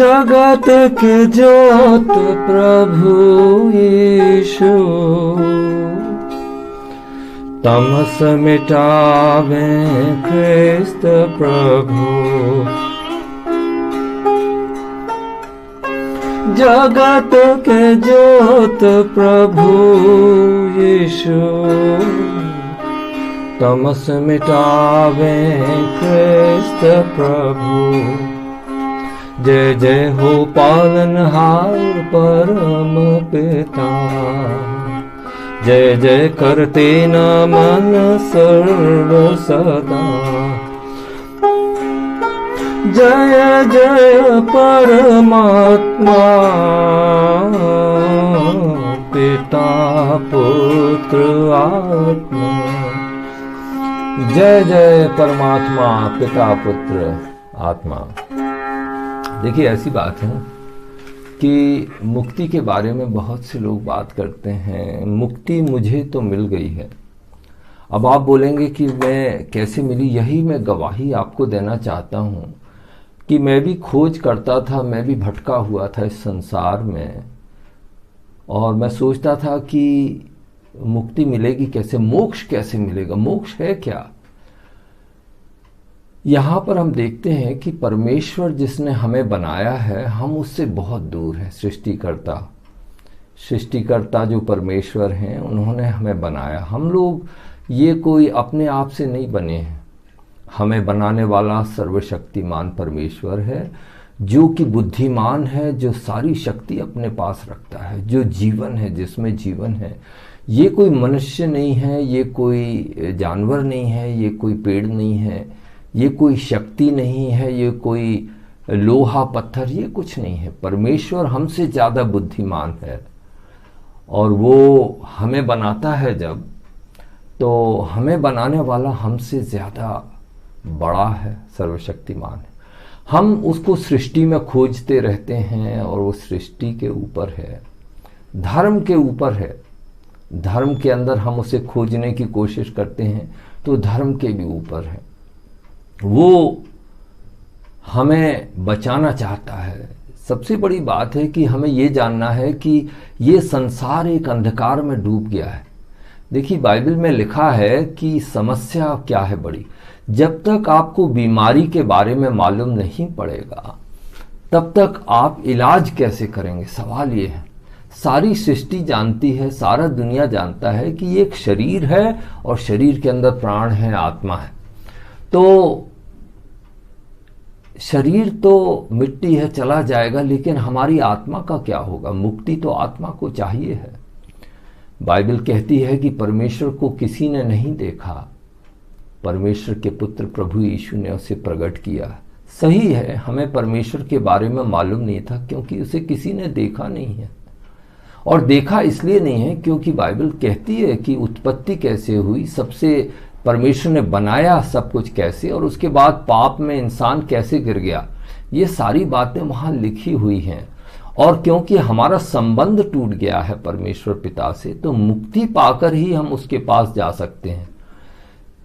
जगत की ज्योत प्रभु यीशु, तमस मिटावे ख्रिस्त प्रभु। जगत के ज्योत प्रभु यीशु, तमस मिटावे ख्रिस्त प्रभु। जय जय हो पालनहार परम पिता, जय जय करते नमन सर्व सदा। जय जय परमात्मा, पिता पुत्र आत्मा। जय जय परमात्मा, पिता पुत्र आत्मा। देखिए, ऐसी बात है कि मुक्ति के बारे में बहुत से लोग बात करते हैं। मुक्ति मुझे तो मिल गई है। अब आप बोलेंगे कि मैं कैसे मिली। यही मैं गवाही आपको देना चाहता हूँ कि मैं भी खोज करता था, मैं भी भटका हुआ था इस संसार में, और मैं सोचता था कि मुक्ति मिलेगी कैसे, मोक्ष कैसे मिलेगा, मोक्ष है क्या। यहाँ पर हम देखते हैं कि परमेश्वर जिसने हमें बनाया है, हम उससे बहुत दूर हैं। सृष्टिकर्ता जो परमेश्वर हैं, उन्होंने हमें बनाया। हम लोग ये कोई अपने आप से नहीं बने हैं। हमें बनाने वाला सर्वशक्तिमान परमेश्वर है, जो कि बुद्धिमान है, जो सारी शक्ति अपने पास रखता है, जो जीवन है, जिसमें जीवन है। ये कोई मनुष्य नहीं है, ये कोई जानवर नहीं है, ये कोई पेड़ नहीं है, ये कोई शक्ति नहीं है, ये कोई लोहा पत्थर, ये कुछ नहीं है। परमेश्वर हमसे ज़्यादा बुद्धिमान है, और वो हमें बनाता है जब, तो हमें बनाने वाला हमसे ज़्यादा बड़ा है, सर्वशक्तिमान है। हम उसको सृष्टि में खोजते रहते हैं, और वो सृष्टि के ऊपर है, धर्म के ऊपर है। धर्म के अंदर हम उसे खोजने की कोशिश करते हैं, तो धर्म के भी ऊपर है। वो हमें बचाना चाहता है। सबसे बड़ी बात है कि हमें ये जानना है कि ये संसार एक अंधकार में डूब गया है। देखिए, बाइबल में लिखा है कि समस्या क्या है बड़ी। जब तक आपको बीमारी के बारे में मालूम नहीं पड़ेगा, तब तक आप इलाज कैसे करेंगे। सवाल ये है। सारी सृष्टि जानती है, सारा दुनिया जानता है कि ये एक शरीर है, और शरीर के अंदर प्राण है, आत्मा है। तो शरीर तो मिट्टी है, चला जाएगा, लेकिन हमारी आत्मा का क्या होगा। मुक्ति तो आत्मा को चाहिए है। बाइबल कहती है कि परमेश्वर को किसी ने नहीं देखा, परमेश्वर के पुत्र प्रभु यीशु ने उसे प्रकट किया। सही है, हमें परमेश्वर के बारे में मालूम नहीं था, क्योंकि उसे किसी ने देखा नहीं है। और देखा इसलिए नहीं है क्योंकि बाइबल कहती है कि उत्पत्ति कैसे हुई, सबसे परमेश्वर ने बनाया सब कुछ कैसे, और उसके बाद पाप में इंसान कैसे गिर गया। ये सारी बातें वहाँ लिखी हुई हैं। और क्योंकि हमारा संबंध टूट गया है परमेश्वर पिता से, तो मुक्ति पाकर ही हम उसके पास जा सकते हैं।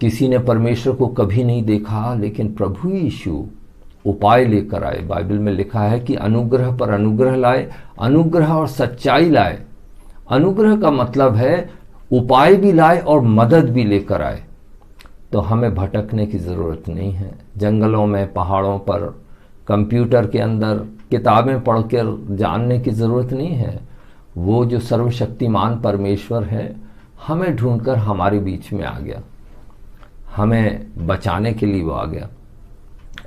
किसी ने परमेश्वर को कभी नहीं देखा, लेकिन प्रभु यीशु उपाय लेकर आए। बाइबल में लिखा है कि अनुग्रह पर अनुग्रह लाए, अनुग्रह और सच्चाई लाए। अनुग्रह का मतलब है उपाय भी लाए और मदद भी लेकर आए। तो हमें भटकने की ज़रूरत नहीं है। जंगलों में, पहाड़ों पर, कंप्यूटर के अंदर किताबें पढ़कर जानने की ज़रूरत नहीं है। वो जो सर्वशक्तिमान परमेश्वर है, हमें ढूंढकर हमारे बीच में आ गया, हमें बचाने के लिए वो आ गया।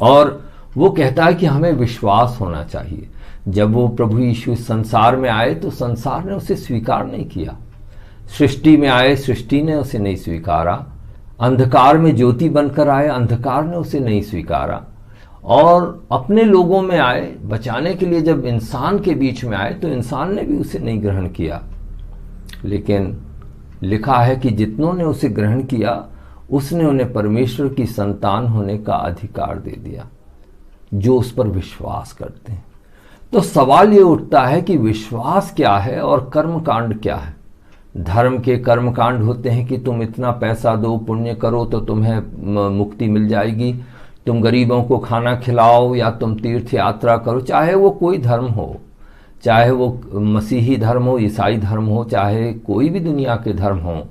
और वो कहता है कि हमें विश्वास होना चाहिए। जब वो प्रभु यीशु संसार में आए, तो संसार ने उसे स्वीकार नहीं किया। सृष्टि में आए, सृष्टि ने उसे नहीं स्वीकारा। अंधकार में ज्योति बनकर आए, अंधकार ने उसे नहीं स्वीकारा। और अपने लोगों में आए, बचाने के लिए जब इंसान के बीच में आए, तो इंसान ने भी उसे नहीं ग्रहण किया। लेकिन लिखा है कि जितनों ने उसे ग्रहण किया, उसने उन्हें परमेश्वर की संतान होने का अधिकार दे दिया, जो उस पर विश्वास करते हैं। तो सवाल ये उठता है कि विश्वास क्या है और कर्मकांड क्या है। धर्म के कर्मकांड होते हैं कि तुम इतना पैसा दो, पुण्य करो तो तुम्हें मुक्ति मिल जाएगी, तुम गरीबों को खाना खिलाओ या तुम तीर्थ यात्रा करो, चाहे वो कोई धर्म हो, चाहे वो मसीही धर्म हो, ईसाई धर्म हो, चाहे कोई भी दुनिया के धर्म हो,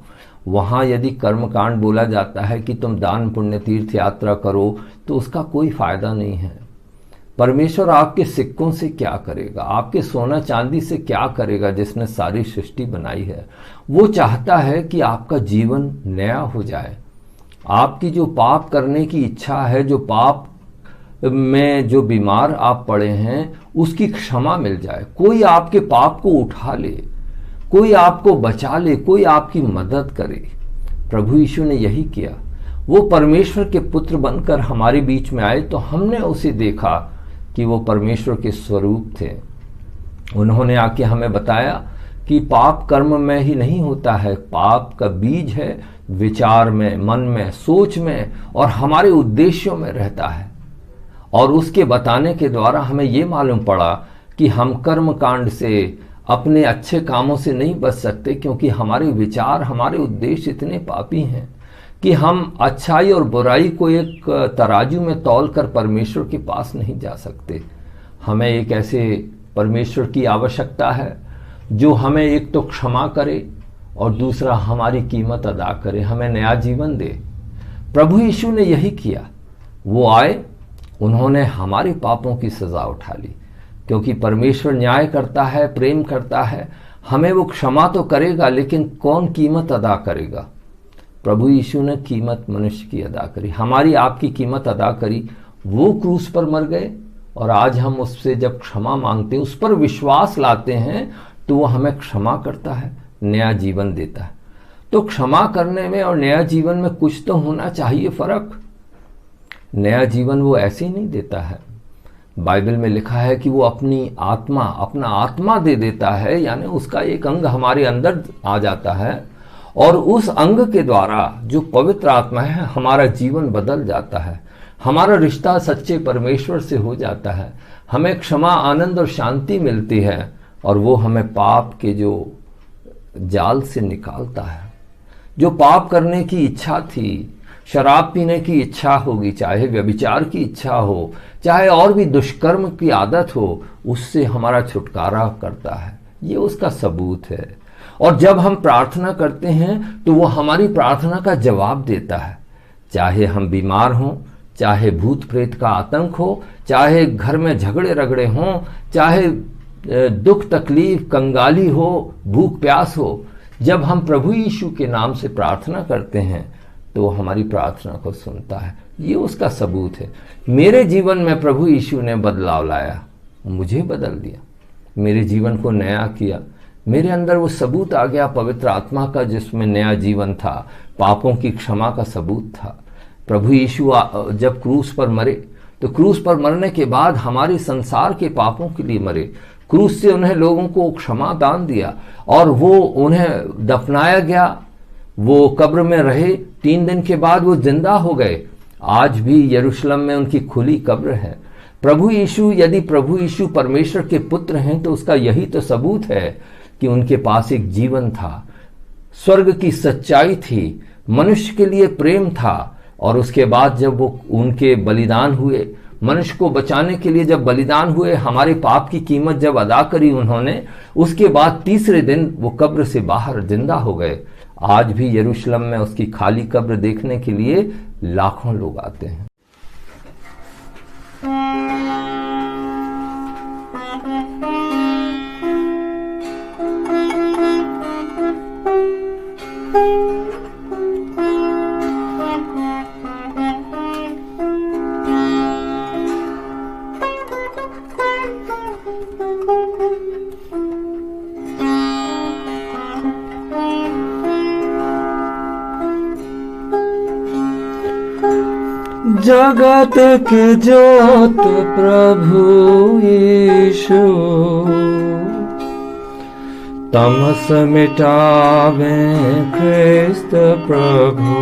वहाँ यदि कर्मकांड बोला जाता है कि तुम दान पुण्य तीर्थ यात्रा करो, तो उसका कोई फायदा नहीं है। परमेश्वर आपके सिक्कों से क्या करेगा, आपके सोना चांदी से क्या करेगा जिसने सारी सृष्टि बनाई है। वो चाहता है कि आपका जीवन नया हो जाए। आपकी जो पाप करने की इच्छा है, जो पाप में जो बीमार आप पड़े हैं, उसकी क्षमा मिल जाए। कोई आपके पाप को उठा ले, कोई आपको बचा ले, कोई आपकी मदद करे। प्रभु यीशु ने यही किया। वो परमेश्वर के पुत्र बनकर हमारे बीच में आए, तो हमने उसे देखा कि वो परमेश्वर के स्वरूप थे। उन्होंने आके हमें बताया कि पाप कर्म में ही नहीं होता है, पाप का बीज है विचार में, मन में, सोच में और हमारे उद्देश्यों में रहता है। और उसके बताने के द्वारा हमें ये मालूम पड़ा कि हम कर्म कांड से, अपने अच्छे कामों से नहीं बच सकते, क्योंकि हमारे विचार, हमारे उद्देश्य इतने पापी हैं कि हम अच्छाई और बुराई को एक तराजू में तौलकर परमेश्वर के पास नहीं जा सकते। हमें एक ऐसे परमेश्वर की आवश्यकता है जो हमें एक तो क्षमा करे और दूसरा हमारी कीमत अदा करे, हमें नया जीवन दे। प्रभु यीशु ने यही किया। वो आए, उन्होंने हमारे पापों की सजा उठा ली, क्योंकि परमेश्वर न्याय करता है, प्रेम करता है। हमें वो क्षमा तो करेगा, लेकिन कौन कीमत अदा करेगा? प्रभु यीशु ने कीमत मनुष्य की अदा करी, हमारी आपकी कीमत अदा करी। वो क्रूस पर मर गए और आज हम उससे जब क्षमा मांगते हैं, उस पर विश्वास लाते हैं, तो वो हमें क्षमा करता है, नया जीवन देता है। तो क्षमा करने में और नया जीवन में कुछ तो होना चाहिए फर्क। नया जीवन वो ऐसे ही नहीं देता है। बाइबल में लिखा है कि वो अपनी आत्मा, अपना आत्मा दे देता है, यानी उसका एक अंग हमारे अंदर आ जाता है और उस अंग के द्वारा जो पवित्र आत्मा है, हमारा जीवन बदल जाता है, हमारा रिश्ता सच्चे परमेश्वर से हो जाता है, हमें क्षमा, आनंद और शांति मिलती है और वो हमें पाप के जो जाल से निकालता है। जो पाप करने की इच्छा थी, शराब पीने की इच्छा होगी, चाहे व्यभिचार की इच्छा हो, चाहे और भी दुष्कर्म की आदत हो, उससे हमारा छुटकारा करता है। ये उसका सबूत है। और जब हम प्रार्थना करते हैं तो वो हमारी प्रार्थना का जवाब देता है। चाहे हम बीमार हों, चाहे भूत प्रेत का आतंक हो, चाहे घर में झगड़े रगड़े हों, चाहे दुख तकलीफ, कंगाली हो, भूख प्यास हो, जब हम प्रभु यीशु के नाम से प्रार्थना करते हैं तो हमारी प्रार्थना को सुनता है। ये उसका सबूत है। मेरे जीवन में प्रभु यीशु ने बदलाव लाया, मुझे बदल दिया, मेरे जीवन को नया किया। मेरे अंदर वो सबूत आ गया पवित्र आत्मा का, जिसमें नया जीवन था, पापों की क्षमा का सबूत था। प्रभु यीशु जब क्रूस पर मरे, तो क्रूस पर मरने के बाद हमारे संसार के पापों के लिए मरे। क्रूस से उन्हें लोगों को क्षमा दान दिया और वो उन्हें दफनाया गया, वो कब्र में रहे, 3 दिन के बाद वो जिंदा हो गए। आज भी यरूशलेम में उनकी खुली कब्र है। प्रभु यीशु, यदि प्रभु यीशु परमेश्वर के पुत्र हैं, तो उसका यही तो सबूत है कि उनके पास एक जीवन था, स्वर्ग की सच्चाई थी, मनुष्य के लिए प्रेम था। और उसके बाद जब वो उनके बलिदान हुए, मनुष्य को बचाने के लिए जब बलिदान हुए, हमारे पाप की कीमत जब अदा करी उन्होंने, उसके बाद तीसरे दिन वो कब्र से बाहर जिंदा हो गए। आज भी यरूशलेम में उसकी खाली कब्र देखने के लिए लाखों लोग आते हैं। जगत की ज्योत प्रभु यीशु, तमस मिटावे ख्रिस्त प्रभु।